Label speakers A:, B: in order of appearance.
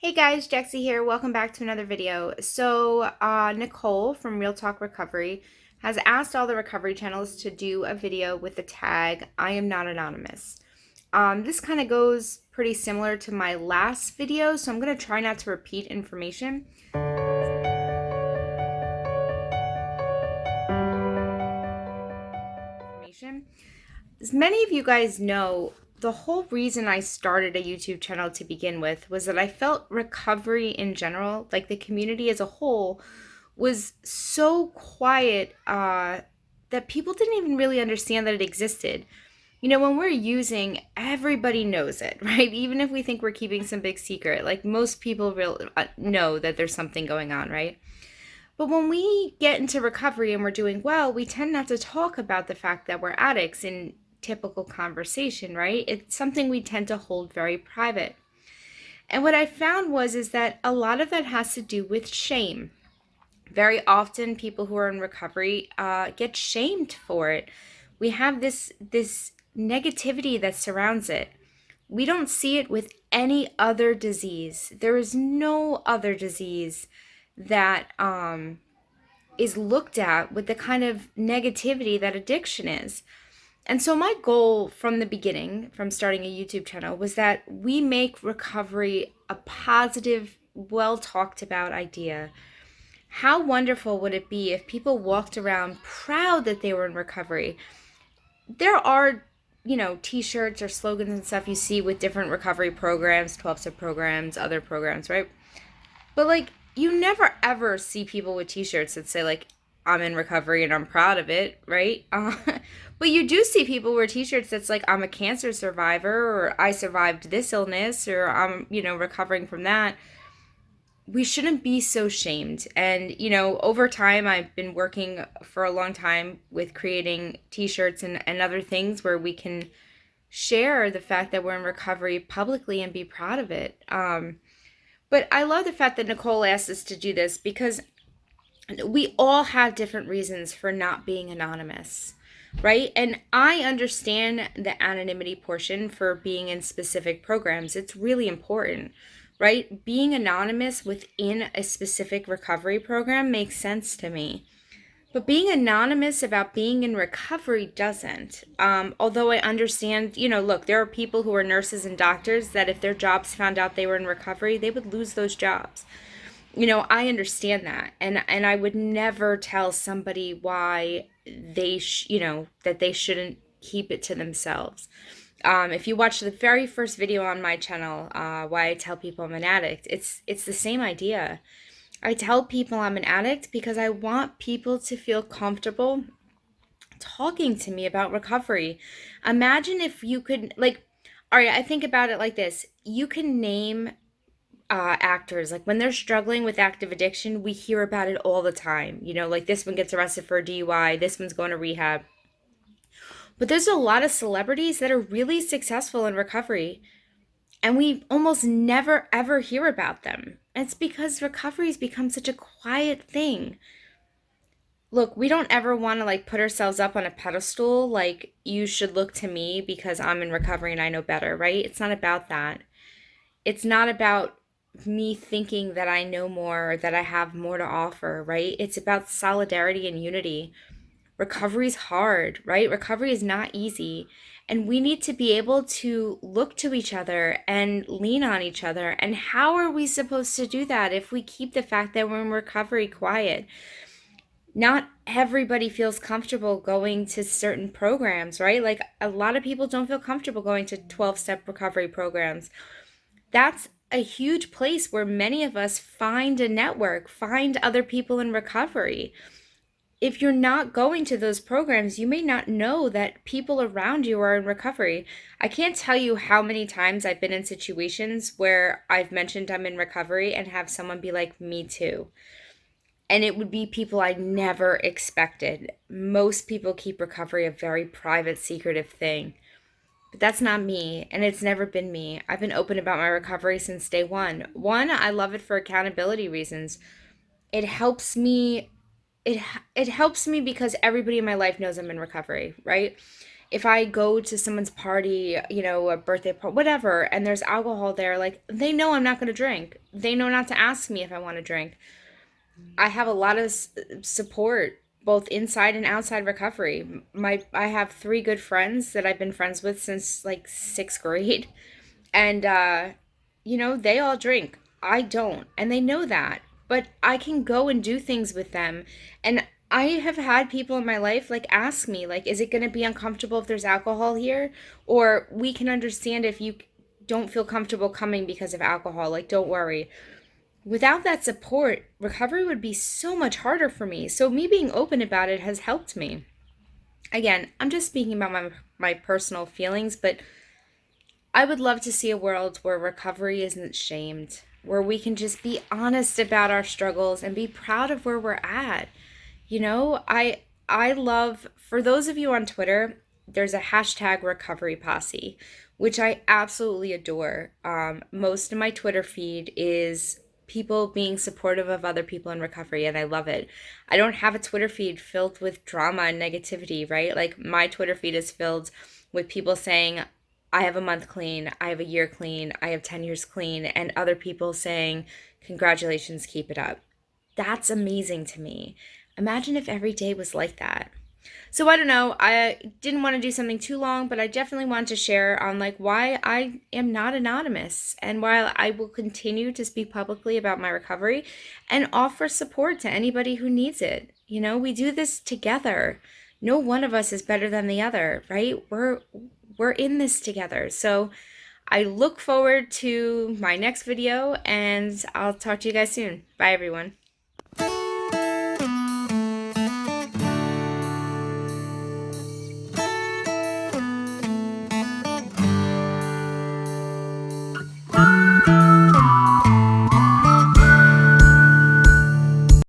A: Hey guys, Jexie here. Welcome back to another video. Nicole from Real Talk Recovery has asked all the recovery channels to do a video with the tag I am not anonymous. This kind of goes pretty similar to my last video, so I'm going to try not to repeat information. As many of you guys know, the whole reason I started a YouTube channel to begin with was that I felt recovery in general, like the community as a whole, was so quiet that people didn't even really understand that it existed. You know, when we're using, everybody knows it, right? Even if we think we're keeping some big secret, like most people know that there's something going on, right? But when we get into recovery and we're doing well, we tend not to talk about the fact that we're addicts in typical conversation, right? It's something we tend to hold very private. And what I found is that a lot of that has to do with shame. Very often, people who are in recovery get shamed for it. We have this negativity that surrounds it. We don't see it with any other disease. There is no other disease that is looked at with the kind of negativity that addiction is. And so my goal from the beginning, from starting a YouTube channel, was that we make recovery a positive, well talked about idea. How wonderful would it be if people walked around proud that they were in recovery? There are, t-shirts or slogans and stuff you see with different recovery programs, 12-step programs, other programs, right? But like, you never ever see people with t-shirts that say like, I'm in recovery and I'm proud of it, right? But you do see people wear t-shirts that's like, I'm a cancer survivor, or I survived this illness, or I'm, recovering from that. We shouldn't be so shamed. And, over time, I've been working for a long time with creating t-shirts and other things where we can share the fact that we're in recovery publicly and be proud of it. But I love the fact that Nicole asked us to do this because we all have different reasons for not being anonymous, right? And I understand the anonymity portion for being in specific programs. It's really important, right? Being anonymous within a specific recovery program makes sense to me. But being anonymous about being in recovery doesn't. Although I understand, look, there are people who are nurses and doctors that if their jobs found out they were in recovery, they would lose those jobs. I understand that. And I would never tell somebody why that they shouldn't keep it to themselves. If you watch the very first video on my channel, why I tell people I'm an addict, it's the same idea. I tell people I'm an addict because I want people to feel comfortable talking to me about recovery. Imagine if you could, like, all right, I think about it like this. You can name actors, like when they're struggling with active addiction, we hear about it all the time. Like this one gets arrested for a DUI, this one's going to rehab. But there's a lot of celebrities that are really successful in recovery, and we almost never ever hear about them. And it's because recovery has become such a quiet thing. Look, we don't ever want to like put ourselves up on a pedestal like you should look to me because I'm in recovery and I know better, right? It's not about that. It's not about me thinking that I know more or that I have more to offer, right? It's about solidarity and unity. Recovery is hard, right? Recovery is not easy. And we need to be able to look to each other and lean on each other. And how are we supposed to do that if we keep the fact that we're in recovery quiet? Not everybody feels comfortable going to certain programs, right? Like a lot of people don't feel comfortable going to 12-step recovery programs. That's a huge place where many of us find a network, find other people in recovery. If you're not going to those programs, you may not know that people around you are in recovery. I can't tell you how many times I've been in situations where I've mentioned I'm in recovery and have someone be like, me too. And it would be people I never expected. Most people keep recovery a very private, secretive thing. But that's not me, and it's never been me. I've been open about my recovery since day one. One, I love it for accountability reasons. It helps me it helps me because everybody in my life knows I'm in recovery, right? if I go to someone's party, a birthday party, whatever, and there's alcohol there, like they know I'm not going to drink. They know not to ask me if I want to drink. I have a lot of support both inside and outside recovery. I have three good friends that I've been friends with since like 6th grade, and they all drink. I don't, and they know that. But I can go and do things with them, and I have had people in my life like ask me like, is it going to be uncomfortable if there's alcohol here, or we can understand if you don't feel comfortable coming because of alcohol, like don't worry. Without that support, recovery would be so much harder for me. So me being open about it has helped me. Again, I'm just speaking about my personal feelings, but I would love to see a world where recovery isn't shamed, where we can just be honest about our struggles and be proud of where we're at. I love, for those of you on Twitter, there's a hashtag recovery posse, which I absolutely adore. Most of my Twitter feed is people being supportive of other people in recovery, and I love it. I don't have a Twitter feed filled with drama and negativity, right? Like my Twitter feed is filled with people saying, I have a month clean, I have a year clean, I have 10 years clean, and other people saying, congratulations, keep it up. That's amazing to me. Imagine if every day was like that. So I don't know. I didn't want to do something too long, but I definitely want to share on like why I am not anonymous and why I will continue to speak publicly about my recovery and offer support to anybody who needs it. We do this together. No one of us is better than the other, right? We're in this together. So I look forward to my next video, and I'll talk to you guys soon. Bye everyone.